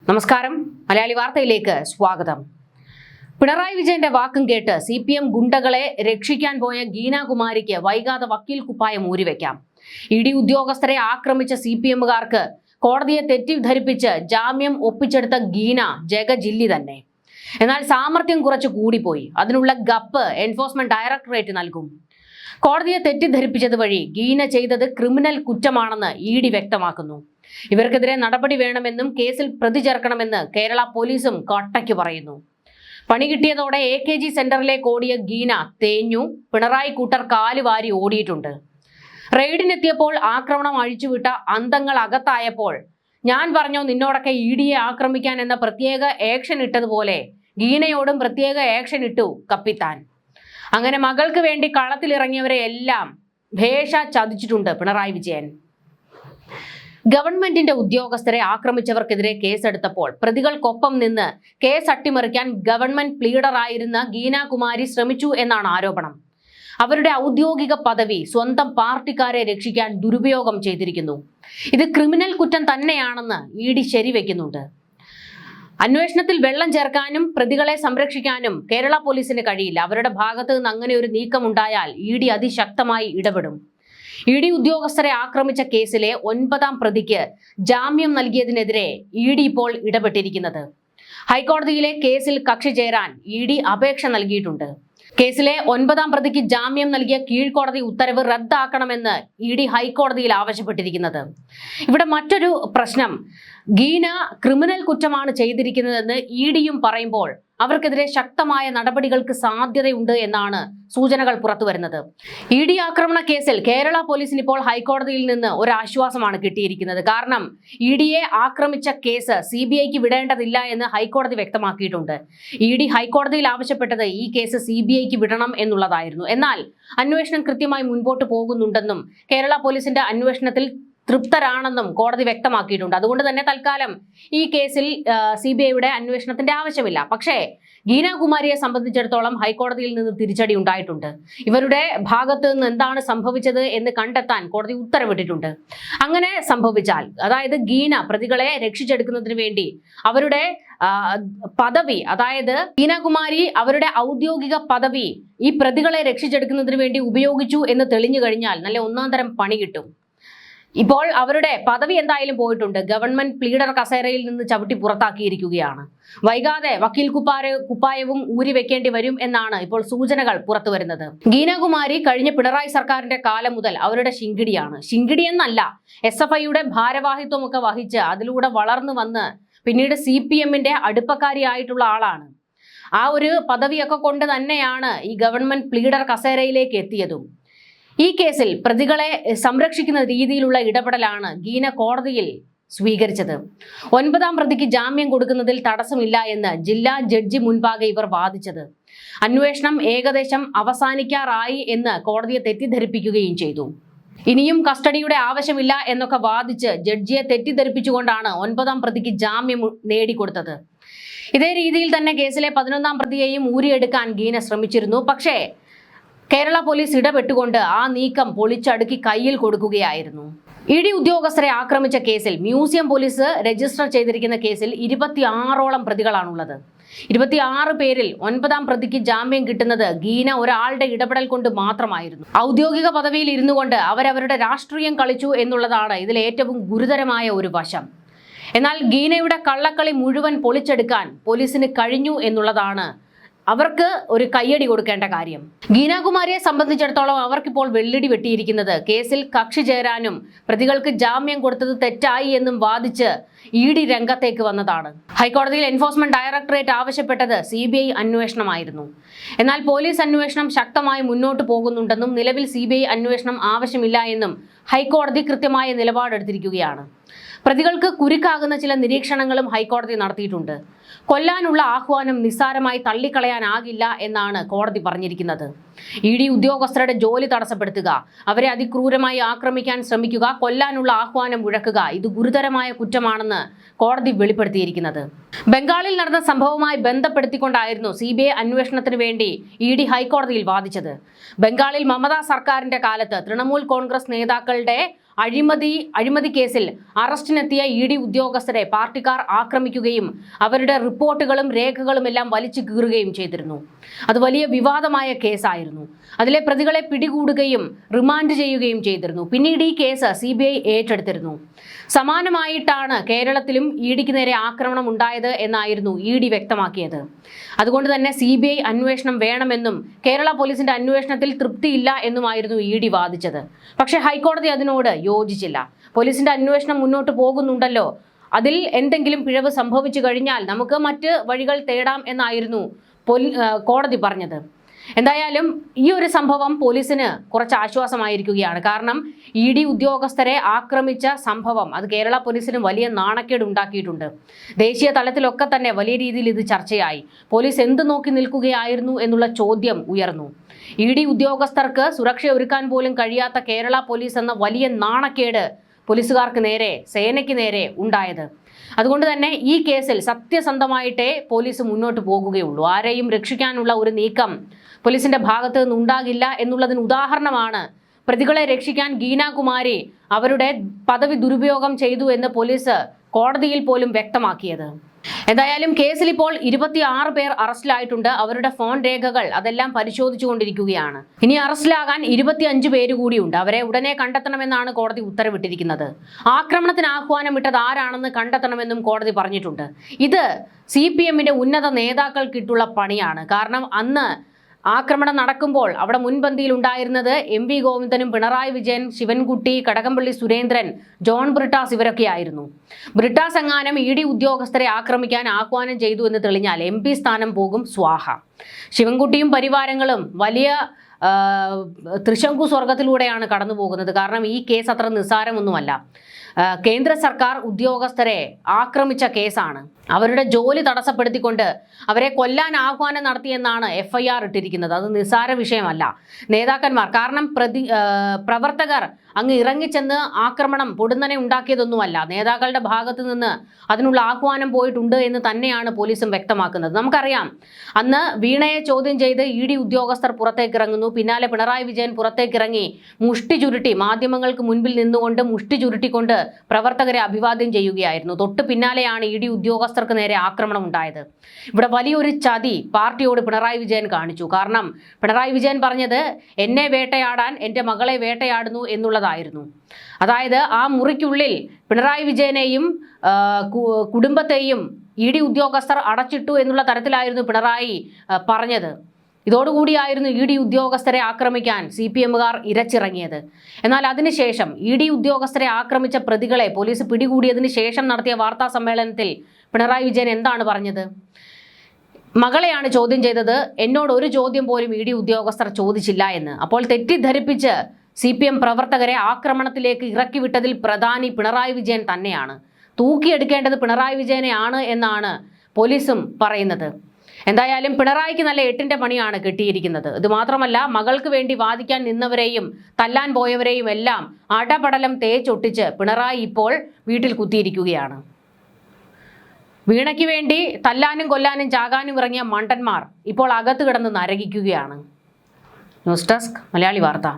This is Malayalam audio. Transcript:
നമസ്കാരം, മലയാളി വാർത്തയിലേക്ക് സ്വാഗതം. പിണറായി വിജയന്റെ വാക്കും കേട്ട് CPM ഗുണ്ടകളെ രക്ഷിക്കാൻ പോയ ഗീനാകുമാരിക്ക് വൈകാതെ വക്കീൽ കുപ്പായം ഊരിവെക്കാം. ED ഉദ്യോഗസ്ഥരെ ആക്രമിച്ച CPMകാർക്ക് കോടതിയെ തെറ്റിദ്ധരിപ്പിച്ച് ജാമ്യം ഒപ്പിച്ചെടുത്ത ഗീന ജഗജില്ലി തന്നെ. എന്നാൽ സാമർത്ഥ്യം കുറച്ച് കൂടിപ്പോയി. അതിനുള്ള ഗപ്പ് എൻഫോഴ്സ്മെന്റ് ഡയറക്ടറേറ്റ് നൽകും. കോടതിയെ തെറ്റിദ്ധരിപ്പിച്ചത് വഴി ഗീന ചെയ്തത് ക്രിമിനൽ കുറ്റമാണെന്ന് ED വ്യക്തമാക്കുന്നു. ഇവർക്കെതിരെ നടപടി വേണമെന്നും കേസിൽ പ്രതി ചേർക്കണമെന്ന് കേരള പോലീസും കട്ടയ്ക്ക് പറയുന്നു. പണി കിട്ടിയതോടെ AKG സെന്ററിലേക്ക് ഓടിയ ഗീന തേഞ്ഞു. പിണറായി കൂട്ടർ കാലുവാരി ഓടിയിട്ടുണ്ട്. റെയ്ഡിനെത്തിയപ്പോൾ ആക്രമണം അഴിച്ചുവിട്ട അന്തങ്ങൾ അകത്തായപ്പോൾ ഞാൻ പറഞ്ഞോ നിന്നോടൊക്കെ EDയെ ആക്രമിക്കാൻ എന്ന പ്രത്യേക ആക്ഷൻ ഇട്ടതുപോലെ ഗീനയോടും പ്രത്യേക ആക്ഷൻ ഇട്ടു കപ്പിത്താൻ. അങ്ങനെ മകൾക്ക് വേണ്ടി കളത്തിലിറങ്ങിയവരെ എല്ലാം ഭേഷ ചതിച്ചിട്ടുണ്ട് പിണറായി വിജയൻ. ഗവൺമെന്റിന്റെ ഉദ്യോഗസ്ഥരെ ആക്രമിച്ചവർക്കെതിരെ കേസെടുത്തപ്പോൾ പ്രതികൾക്കൊപ്പം നിന്ന് കേസ് അട്ടിമറിക്കാൻ ഗവൺമെന്റ് പ്ലീഡറായിരുന്ന ഗീനാകുമാരി ശ്രമിച്ചു എന്നാണ് ആരോപണം. അവരുടെ ഔദ്യോഗിക പദവി സ്വന്തം പാർട്ടിക്കാരെ രക്ഷിക്കാൻ ദുരുപയോഗം ചെയ്തിരിക്കുന്നു. ഇത് ക്രിമിനൽ കുറ്റം തന്നെയാണെന്ന് ED ശരിവെക്കുന്നുണ്ട്. അന്വേഷണത്തിൽ വെള്ളം ചേർക്കാനും പ്രതികളെ സംരക്ഷിക്കാനും കേരള പോലീസിന് കഴിയില്ല. അവരുടെ ഭാഗത്ത് നിന്ന് അങ്ങനെ ഒരു നീക്കം ഉണ്ടായാൽ ED അതിശക്തമായി ഇടപെടും. ED ഉദ്യോഗസ്ഥരെ ആക്രമിച്ച കേസിലെ 9ാം പ്രതിക്ക് ജാമ്യം നൽകിയതിനെതിരെ ED ഇപ്പോൾ ഇടപെട്ടിരിക്കുന്നത്. ഹൈക്കോടതിയിലെ കേസിൽ കക്ഷി ചേരാൻ ED അപേക്ഷ നൽകിയിട്ടുണ്ട്. കേസിലെ 9ാം പ്രതിക്ക് ജാമ്യം നൽകിയ കീഴ്ക്കോടതി ഉത്തരവ് റദ്ദാക്കണമെന്ന് ED ഹൈക്കോടതിയിൽ ആവശ്യപ്പെട്ടിരിക്കുന്നത്. ഇവിടെ മറ്റൊരു പ്രശ്നം, ഗീന ക്രിമിനൽ കുറ്റമാണ് ചെയ്തിരിക്കുന്നതെന്ന് EDയും പറയുമ്പോൾ അവർക്കെതിരെ ശക്തമായ നടപടികൾക്ക് സാധ്യതയുണ്ട് എന്നാണ് സൂചനകൾ പുറത്തുവരുന്നത്. ED ആക്രമണ കേസിൽ കേരള പോലീസിന് ഇപ്പോൾ ഹൈക്കോടതിയിൽ നിന്ന് ഒരു ആശ്വാസമാണ് കിട്ടിയിരിക്കുന്നത്. കാരണം EDയെ ആക്രമിച്ച കേസ് CBIക്ക് വിടേണ്ടതില്ല എന്ന് ഹൈക്കോടതി വ്യക്തമാക്കിയിട്ടുണ്ട്. ED ഹൈക്കോടതിയിൽ ആവശ്യപ്പെട്ടത് ഈ കേസ് CBIക്ക് വിടണം എന്നുള്ളതായിരുന്നു. എന്നാൽ അന്വേഷണം കൃത്യമായി മുൻപോട്ട് പോകുന്നുണ്ടെന്നും കേരള പോലീസിന്റെ അന്വേഷണത്തിൽ തൃപ്തരാണെന്നും കോടതി വ്യക്തമാക്കിയിട്ടുണ്ട്. അതുകൊണ്ട് തന്നെ തൽക്കാലം ഈ കേസിൽ CBIയുടെ അന്വേഷണത്തിന്റെ ആവശ്യമില്ല. പക്ഷേ ഗീനാകുമാരിയെ സംബന്ധിച്ചിടത്തോളം ഹൈക്കോടതിയിൽ നിന്ന് തിരിച്ചടി ഉണ്ടായിട്ടുണ്ട്. ഇവരുടെ ഭാഗത്ത് നിന്ന് എന്താണ് സംഭവിച്ചത് എന്ന് കണ്ടെത്താൻ കോടതി ഉത്തരവിട്ടിട്ടുണ്ട്. അങ്ങനെ സംഭവിച്ചാൽ, അതായത് ഗീന പ്രതികളെ രക്ഷിച്ചെടുക്കുന്നതിന് വേണ്ടി അവരുടെ പദവി, അതായത് ഗീനാകുമാരി അവരുടെ ഔദ്യോഗിക പദവി ഈ പ്രതികളെ രക്ഷിച്ചെടുക്കുന്നതിന് വേണ്ടി ഉപയോഗിച്ചു എന്ന് തെളിഞ്ഞു കഴിഞ്ഞാൽ നല്ല ഒന്നാം തരം പണി കിട്ടും. ഇപ്പോൾ അവരുടെ പദവി എന്തായാലും പോയിട്ടുണ്ട്. ഗവൺമെന്റ് പ്ലീഡർ കസേരയിൽ നിന്ന് ചവിട്ടി പുറത്താക്കിയിരിക്കുകയാണ്. വൈകാതെ വക്കീൽ കുപ്പായവും ഊരി വെക്കേണ്ടി വരും എന്നാണ് ഇപ്പോൾ സൂചനകൾ പുറത്തു വരുന്നത്. ഗീനാകുമാരി കഴിഞ്ഞ പിണറായി സർക്കാരിന്റെ കാലം മുതൽ അവരുടെ ശിങ്കിടിയാണ്. ശിങ്കിടി എന്നല്ല, SFIയുടെ ഭാരവാഹിത്വമൊക്കെ വഹിച്ച് അതിലൂടെ വളർന്നു വന്ന് പിന്നീട് CPMന്റെ അടുപ്പക്കാരിയായിട്ടുള്ള ആളാണ്. ആ ഒരു പദവിയൊക്കെ കൊണ്ട് തന്നെയാണ് ഈ ഗവൺമെന്റ് പ്ലീഡർ കസേരയിലേക്ക് എത്തിയതും. ഈ കേസിൽ പ്രതികളെ സംരക്ഷിക്കുന്ന രീതിയിലുള്ള ഇടപെടലാണ് ഗീന കോടതിയിൽ സ്വീകരിച്ചത്. 9ാം പ്രതിക്ക് ജാമ്യം കൊടുക്കുന്നതിൽ തടസ്സമില്ല എന്ന് ജില്ലാ ജഡ്ജി മുൻപാകെ ഇവർ വാദിച്ചത്. അന്വേഷണം ഏകദേശം അവസാനിക്കാറായി എന്ന് കോടതിയെ തെറ്റിദ്ധരിപ്പിക്കുകയും ചെയ്തു. ഇനിയും കസ്റ്റഡിയുടെ ആവശ്യമില്ല എന്നൊക്കെ വാദിച്ച് ജഡ്ജിയെ തെറ്റിദ്ധരിപ്പിച്ചുകൊണ്ടാണ് 9ാം പ്രതിക്ക് ജാമ്യം നേടിക്കൊടുത്തത്. ഇതേ രീതിയിൽ തന്നെ കേസിലെ 11ാം പ്രതിയെയും ഊരിയെടുക്കാൻ ഗീന ശ്രമിച്ചിരുന്നു. പക്ഷേ കേരള പോലീസ് ഇടപെട്ടുകൊണ്ട് ആ നീക്കം പൊളിച്ചടുക്കി കയ്യിൽ കൊടുക്കുകയായിരുന്നു. ED ഉദ്യോഗസ്ഥരെ ആക്രമിച്ച കേസിൽ മ്യൂസിയം പോലീസ് രജിസ്റ്റർ ചെയ്തിരിക്കുന്ന കേസിൽ 26ഓളം പ്രതികളാണുള്ളത്. 26 പേരിൽ 9ാം പ്രതിക്ക് ജാമ്യം കിട്ടുന്നത് ഗീന ഒരാളുടെ ഇടപെടൽ കൊണ്ട് മാത്രമായിരുന്നു. ഔദ്യോഗിക പദവിയിൽ ഇരുന്നു കൊണ്ട് അവരവരുടെ രാഷ്ട്രീയം കളിച്ചു എന്നുള്ളതാണ് ഇതിൽ ഏറ്റവും ഗുരുതരമായ ഒരു വശം. എന്നാൽ ഗീനയുടെ കള്ളക്കളി മുഴുവൻ പൊളിച്ചെടുക്കാൻ പോലീസിന് കഴിഞ്ഞു എന്നുള്ളതാണ് അവർക്ക് ഒരു കയ്യടി കൊടുക്കേണ്ട കാര്യം. ഗീനാകുമാരിയെ സംബന്ധിച്ചിടത്തോളം അവർക്കിപ്പോൾ വെള്ളിടി വെട്ടിയിരിക്കുന്നത് കേസിൽ കക്ഷി ചേരാനും പ്രതികൾക്ക് ജാമ്യം കൊടുത്തത് തെറ്റായി എന്നും വാദിച്ച് ED രംഗത്തേക്ക് വന്നതാണ്. ഹൈക്കോടതിയിൽ എൻഫോഴ്സ്മെന്റ് ഡയറക്ടറേറ്റ് ആവശ്യപ്പെട്ടത് CBI അന്വേഷണമായിരുന്നു. എന്നാൽ പോലീസ് അന്വേഷണം ശക്തമായി മുന്നോട്ട് പോകുന്നുണ്ടെന്നും നിലവിൽ CBI അന്വേഷണം ആവശ്യമില്ല എന്നും ഹൈക്കോടതി കൃത്യമായ നിലപാടെടുത്തിരിക്കുകയാണ്. പ്രതികൾക്ക് കുരുക്കാകുന്ന ചില നിരീക്ഷണങ്ങളും ഹൈക്കോടതി നടത്തിയിട്ടുണ്ട്. കൊല്ലാനുള്ള ആഹ്വാനം നിസ്സാരമായി തള്ളിക്കളയാനാകില്ല എന്നാണ് കോടതി പറഞ്ഞിരിക്കുന്നത്. ED ഉദ്യോഗസ്ഥരുടെ ജോലി തടസ്സപ്പെടുത്തുക, അവരെ അതിക്രൂരമായി ആക്രമിക്കാൻ ശ്രമിക്കുക, കൊല്ലാനുള്ള ആഹ്വാനം മുഴക്കുക, ഇത് ഗുരുതരമായ കുറ്റമാണെന്ന് കോടതി വെളിപ്പെടുത്തിയിരിക്കുന്നത്. ബംഗാളിൽ നടന്ന സംഭവവുമായി ബന്ധപ്പെടുത്തിക്കൊണ്ടായിരുന്നു CBI അന്വേഷണത്തിന് വേണ്ടി ED ഹൈക്കോടതിയിൽ വാദിച്ചത്. ബംഗാളിൽ മമതാ സർക്കാരിന്റെ കാലത്ത് തൃണമൂൽ കോൺഗ്രസ് നേതാക്കളുടെ അഴിമതി കേസിൽ അറസ്റ്റിനെത്തിയ ED ഉദ്യോഗസ്ഥരെ പാർട്ടിക്കാർ ആക്രമിക്കുകയും അവരുടെ റിപ്പോർട്ടുകളും രേഖകളും എല്ലാം വലിച്ചു കീറുകയും ചെയ്തിരുന്നു. അത് വലിയ വിവാദമായ കേസായിരുന്നു. അതിലെ പ്രതികളെ പിടികൂടുകയും റിമാൻഡ് ചെയ്യുകയും ചെയ്തിരുന്നു. പിന്നീട് ഈ കേസ് CBI ഏറ്റെടുത്തിരുന്നു. സമാനമായിട്ടാണ് കേരളത്തിലും EDക്ക് നേരെ ആക്രമണം ഉണ്ടായത് എന്നായിരുന്നു ED വ്യക്തമാക്കിയത്. അതുകൊണ്ട് തന്നെ CBI അന്വേഷണം വേണമെന്നും കേരള പോലീസിന്റെ അന്വേഷണത്തിൽ തൃപ്തിയില്ല എന്നുമായിരുന്നു ED വാദിച്ചത്. പക്ഷേ ഹൈക്കോടതി അതിനോട് യോജിച്ചില്ല. പോലീസിന്റെ അന്വേഷണം മുന്നോട്ട് പോകുന്നുണ്ടല്ലോ, അതിൽ എന്തെങ്കിലും പിഴവ് സംഭവിച്ചു കഴിഞ്ഞാൽ നമുക്ക് മറ്റ് വഴികൾ തേടാം എന്നായിരുന്നു കോടതി പറഞ്ഞത്. എന്തായാലും ഈ ഒരു സംഭവം പോലീസിന് കുറച്ച് ആശ്വാസമായിരിക്കുകയാണ്. കാരണം ED ഉദ്യോഗസ്ഥരെ ആക്രമിച്ച സംഭവം അത് കേരള പോലീസിന് വലിയ നാണക്കേട് ഉണ്ടാക്കിയിട്ടുണ്ട്. ദേശീയ തലത്തിലൊക്കെ തന്നെ വലിയ രീതിയിൽ ഇത് ചർച്ചയായി. പോലീസ് എന്ത് നോക്കി നിൽക്കുകയായിരുന്നു എന്നുള്ള ചോദ്യം ഉയർന്നു. ED ഉദ്യോഗസ്ഥർക്ക് സുരക്ഷ ഒരുക്കാൻ പോലും കഴിയാത്ത കേരള പോലീസ് എന്ന വലിയ നാണക്കേട് പോലീസുകാർക്ക് നേരെ, സേനയ്ക്ക് നേരെ ഉണ്ടായത്. അതുകൊണ്ട് തന്നെ ഈ കേസിൽ സത്യസന്ധമായിട്ടേ പോലീസ് മുന്നോട്ട് പോകുകയുള്ളൂ. ആരെയും രക്ഷിക്കാനുള്ള ഒരു നീക്കം പോലീസിന്റെ ഭാഗത്ത് നിന്ന് ഉണ്ടാകില്ല എന്നുള്ളതിന് ഉദാഹരണമാണ് പ്രതികളെ രക്ഷിക്കാൻ ഗീനാകുമാരി അവരുടെ പദവി ദുരുപയോഗം ചെയ്തു എന്ന് പോലീസ് കോടതിയിൽ പോലും വ്യക്തമാക്കിയത്. എന്തായാലും കേസിൽ ഇപ്പോൾ 26 പേർ അറസ്റ്റിലായിട്ടുണ്ട്. അവരുടെ ഫോൺ രേഖകൾ അതെല്ലാം പരിശോധിച്ചുകൊണ്ടിരിക്കുകയാണ്. ഇനി അറസ്റ്റിലാകാൻ 25 പേര് കൂടിയുണ്ട്. അവരെ ഉടനെ കണ്ടെത്തണമെന്നാണ് കോടതി ഉത്തരവിട്ടിരിക്കുന്നത്. ആക്രമണത്തിന് ആഹ്വാനം ഇട്ടത് ആരാണെന്ന് കണ്ടെത്തണമെന്നും കോടതി പറഞ്ഞിട്ടുണ്ട്. ഇത് CPMന്റെ ഉന്നത നേതാക്കൾക്കിട്ടുള്ള പണിയാണ്. കാരണം അന്ന് ആക്രമണം നടക്കുമ്പോൾ അവിടെ മുൻപന്തിയിൽ ഉണ്ടായിരുന്നത് MV ഗോവിന്ദനും പിണറായി വിജയൻ, ശിവൻകുട്ടി, കടകംപള്ളി സുരേന്ദ്രൻ, ജോൺ ബ്രിട്ടാസ് ഇവരൊക്കെയായിരുന്നു. ബ്രിട്ടാസ് എങ്ങാനും ED ഉദ്യോഗസ്ഥരെ ആക്രമിക്കാൻ ആഹ്വാനം ചെയ്തു എന്ന് തെളിഞ്ഞാൽ MP സ്ഥാനം പോകും സ്വാഹ. ശിവൻകുട്ടിയും പരിവാരങ്ങളും വലിയ ത്രിശങ്കു സ്വർഗത്തിലൂടെയാണ് കടന്നു പോകുന്നത്. കാരണം ഈ കേസ് അത്ര നിസ്സാരമൊന്നുമല്ല. കേന്ദ്ര സർക്കാർ ഉദ്യോഗസ്ഥരെ ആക്രമിച്ച കേസാണ്. അവരുടെ ജോലി തടസ്സപ്പെടുത്തിക്കൊണ്ട് അവരെ കൊല്ലാൻ ആഹ്വാനം നടത്തിയെന്നാണ് FIR ഇട്ടിരിക്കുന്നത്. അത് നിസ്സാര വിഷയമല്ല. നേതാക്കന്മാർ, കാരണം പ്രവർത്തകർ അങ്ങ് ഇറങ്ങിച്ചെന്ന് ആക്രമണം പൊടുന്നനെ ഉണ്ടാക്കിയതൊന്നുമല്ല. നേതാക്കളുടെ ഭാഗത്ത് നിന്ന് അതിനുള്ള ആഹ്വാനം പോയിട്ടുണ്ട് എന്ന് തന്നെയാണ് പോലീസും വ്യക്തമാക്കുന്നത്. നമുക്കറിയാം, അന്ന് വീണയെ ചോദ്യം ചെയ്ത് ED ഉദ്യോഗസ്ഥർ പുറത്തേക്ക് ഇറങ്ങുന്നു. പിന്നാലെ പിണറായി വിജയൻ പുറത്തേക്കിറങ്ങി മുഷ്ടി ചുരുട്ടി, മാധ്യമങ്ങൾക്ക് മുൻപിൽ നിന്നുകൊണ്ട് മുഷ്ടി ചുരുട്ടിക്കൊണ്ട് പ്രവർത്തകരെ അഭിവാദ്യം ചെയ്യുകയായിരുന്നു. തൊട്ട് പിന്നാലെയാണ് ED ഉദ്യോഗസ്ഥർക്ക് നേരെ ആക്രമണം ഉണ്ടായത്. ഇവിടെ വലിയൊരു ചതി പാർട്ടിയോട് പിണറായി വിജയൻ കാണിച്ചു. കാരണം പിണറായി വിജയൻ പറഞ്ഞത് എന്നെ വേട്ടയാടാൻ എൻ്റെ മകളെ വേട്ടയാടുന്നു എന്നുള്ളതായിരുന്നു. അതായത് ആ മുറിക്കുള്ളിൽ പിണറായി വിജയനെയും കുടുംബത്തെയും ED ഉദ്യോഗസ്ഥർ അടച്ചിട്ടു എന്നുള്ള തരത്തിലായിരുന്നു പിണറായി പറഞ്ഞത്. ഇതോടുകൂടിയായിരുന്നു ED ഉദ്യോഗസ്ഥരെ ആക്രമിക്കാൻ CPMകാർ ഇരച്ചിറങ്ങിയത്. എന്നാൽ അതിനുശേഷം ED ഉദ്യോഗസ്ഥരെ ആക്രമിച്ച പ്രതികളെ പോലീസ് പിടികൂടിയതിന് ശേഷം നടത്തിയ വാർത്താ സമ്മേളനത്തിൽ പിണറായി വിജയൻ എന്താണ് പറഞ്ഞത്? മകളെയാണ് ചോദ്യം ചെയ്തത്, എന്നോട് ഒരു ചോദ്യം പോലും ED ഉദ്യോഗസ്ഥർ ചോദിച്ചില്ല എന്ന്. അപ്പോൾ തെറ്റിദ്ധരിപ്പിച്ച് CPM പ്രവർത്തകരെ ആക്രമണത്തിലേക്ക് ഇറക്കിവിട്ടതിൽ പ്രധാനി പിണറായി വിജയൻ തന്നെയാണ്. തൂക്കിയെടുക്കേണ്ടത് പിണറായി വിജയനെയാണ് എന്നാണ് പോലീസും പറയുന്നത്. എന്തായാലും പിണറായിക്ക് നല്ല 8ന്റെ പണിയാണ് കിട്ടിയിരിക്കുന്നത്. ഇത് മാത്രമല്ല, മകൾക്ക് വേണ്ടി വാദിക്കാൻ നിന്നവരെയും തല്ലാൻ പോയവരെയും എല്ലാം അടപടലം തേച്ചൊട്ടിച്ച് പിണറായി ഇപ്പോൾ വീട്ടിൽ കുത്തിയിരിക്കുകയാണ്. വീണയ്ക്ക് വേണ്ടി തല്ലാനും കൊല്ലാനും ചാകാനും ഇറങ്ങിയ മണ്ടന്മാർ ഇപ്പോൾ അകത്ത് കിടന്ന് നരകിക്കുകയാണ്. ന്യൂസ് ഡെസ്ക് മലയാളി വാർത്ത.